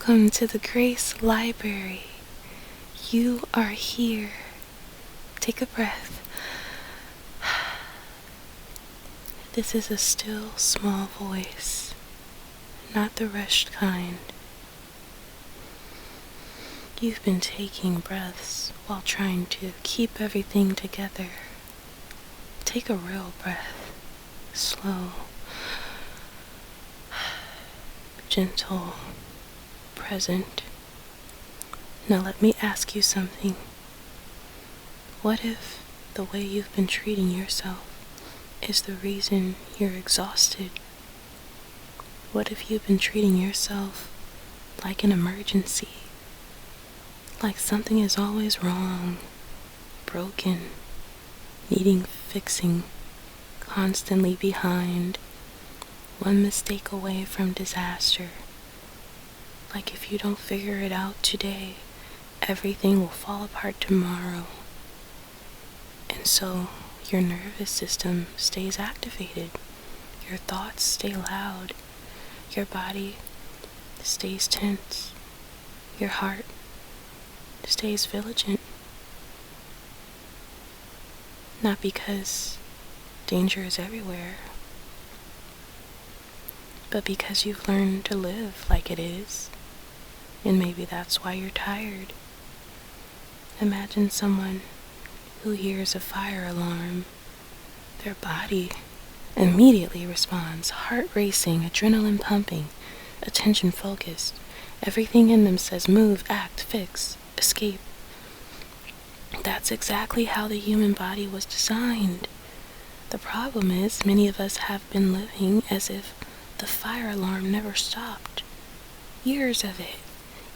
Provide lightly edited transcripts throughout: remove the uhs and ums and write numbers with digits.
Welcome to the Grace Library. You are here. Take a breath. This is a still, small voice, not the rushed kind. You've been taking breaths while trying to keep everything together. Take a real breath, slow, gentle, present. Now let me ask you something. What if the way you've been treating yourself is the reason you're exhausted? What if you've been treating yourself like an emergency? Like something is always wrong, broken, needing fixing, constantly behind, one mistake away from disaster. Like if you don't figure it out today, everything will fall apart tomorrow. And so your nervous system stays activated, your thoughts stay loud, your body stays tense, your heart stays vigilant. Not because danger is everywhere, but because you've learned to live like it is. And maybe that's why you're tired. Imagine someone who hears a fire alarm. Their body immediately responds, heart racing, adrenaline pumping, attention focused. Everything in them says move, act, fix, escape. That's exactly how the human body was designed. The problem is many of us have been living as if the fire alarm never stopped. Years of it.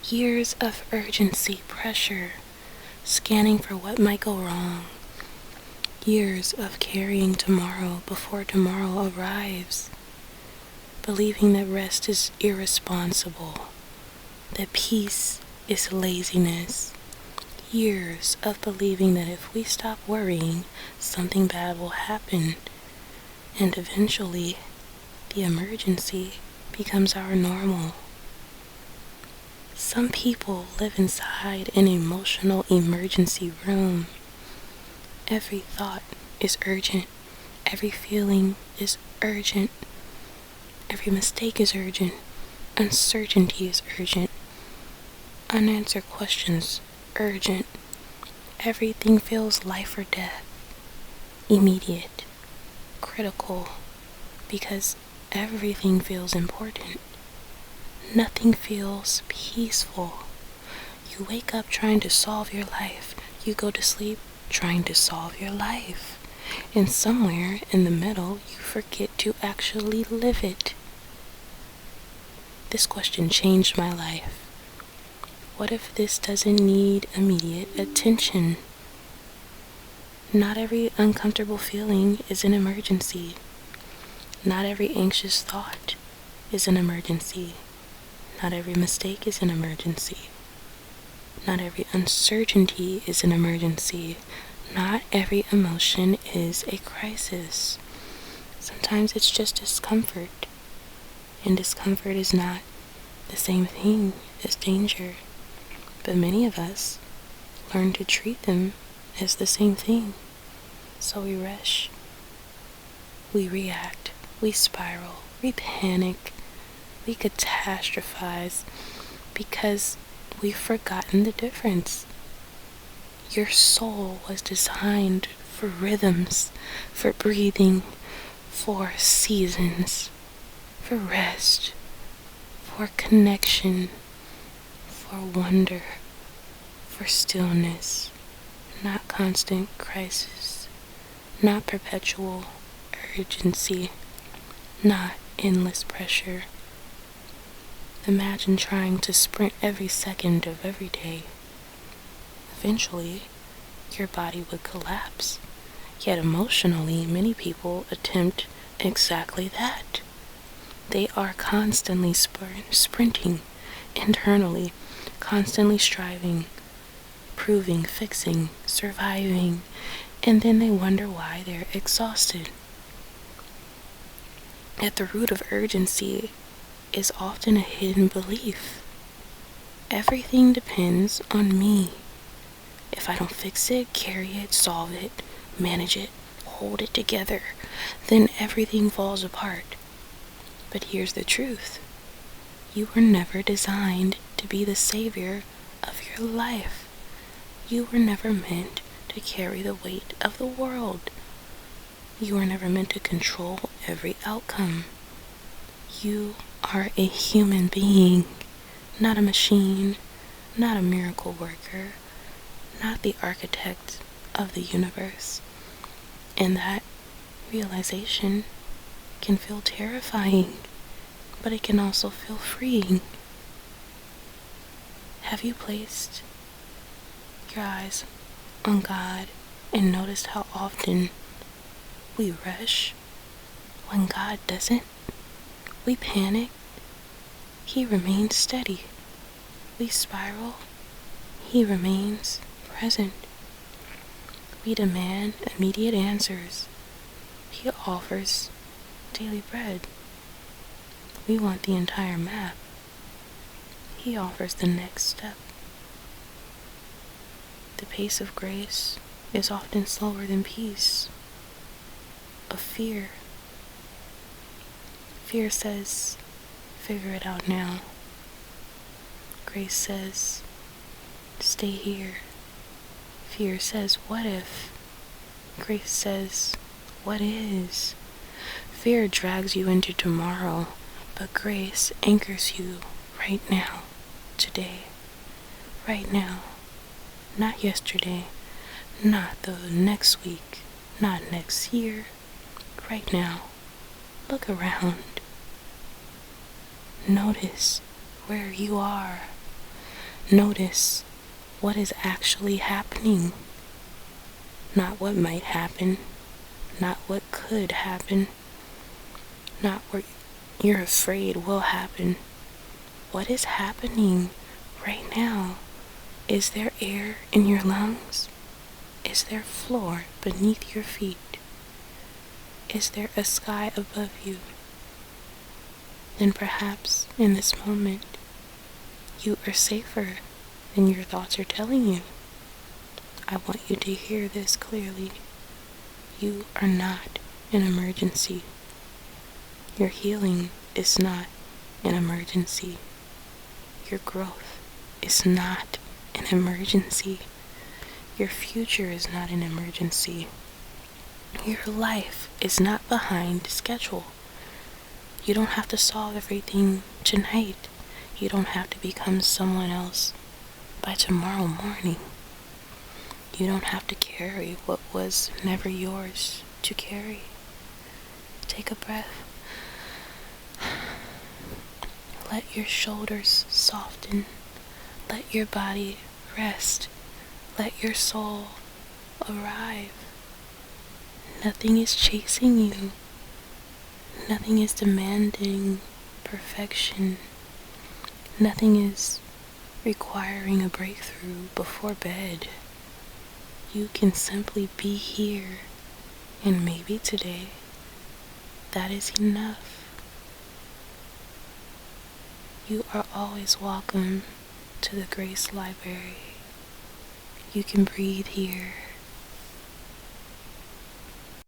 Years of urgency, pressure, scanning for what might go wrong. Years of carrying tomorrow before tomorrow arrives. Believing that rest is irresponsible, that peace is laziness. Years of believing that if we stop worrying, something bad will happen. And eventually, the emergency becomes our normal. Some people live inside an emotional emergency room. Every thought is urgent. Every feeling is urgent. Every mistake is urgent. Uncertainty is urgent. Unanswered questions, urgent. Everything feels life or death. Immediate. Critical. Because everything feels important. Nothing feels peaceful. You wake up trying to solve your life. You go to sleep trying to solve your life. And somewhere in the middle, you forget to actually live it. This question changed my life. What if this doesn't need immediate attention? Not every uncomfortable feeling is an emergency. Not every anxious thought is an emergency. Not every mistake is an emergency. Not every uncertainty is an emergency. Not every emotion is a crisis. Sometimes it's just discomfort. And discomfort is not the same thing as danger. But many of us learn to treat them as the same thing. So we rush. We react. We spiral. We panic. We catastrophize because we've forgotten the difference. Your soul was designed for rhythms, for breathing, for seasons, for rest, for connection, for wonder, for stillness, not constant crisis, not perpetual urgency, not endless pressure. Imagine trying to sprint every second of every day. Eventually, your body would collapse. Yet emotionally, many people attempt exactly that. They are constantly sprinting internally, constantly striving, proving, fixing, surviving, and then they wonder why they're exhausted. At the root of urgency is often a hidden belief. Everything depends on me. If I don't fix it, carry it, solve it, manage it, hold it together, then everything falls apart. But here's the truth. You were never designed to be the savior of your life. You were never meant to carry the weight of the world. You were never meant to control every outcome. You are a human being, not a machine, not a miracle worker, not the architect of the universe. And that realization can feel terrifying, but it can also feel freeing. Have you placed your eyes on God and noticed how often we rush when God doesn't? We panic. He remains steady. We spiral. He remains present. We demand immediate answers. He offers daily bread. We want the entire map. He offers the next step. The pace of grace is often slower than peace. Of fear. Fear says, figure it out now. Grace says, stay here. Fear says, what if? Grace says, what is? Fear drags you into tomorrow, but grace anchors you right now, today, right now. Not yesterday, not the next week, not next year, right now. Look around. Notice where you are. Notice what is actually happening. Not what might happen, not what could happen, not what you're afraid will happen. What is happening right now? Is there air in your lungs? Is there floor beneath your feet? Is there a sky above you? Then perhaps in this moment, you are safer than your thoughts are telling you. I want you to hear this clearly. You are not an emergency. Your healing is not an emergency. Your growth is not an emergency. Your future is not an emergency. Your life is not behind schedule. You don't have to solve everything tonight. You don't have to become someone else by tomorrow morning. You don't have to carry what was never yours to carry. Take a breath. Let your shoulders soften. Let your body rest. Let your soul arrive. Nothing is chasing you. Nothing is demanding perfection. Nothing is requiring a breakthrough before bed. You can simply be here, and maybe today, that is enough. You are always welcome to the Grace Library. You can breathe here.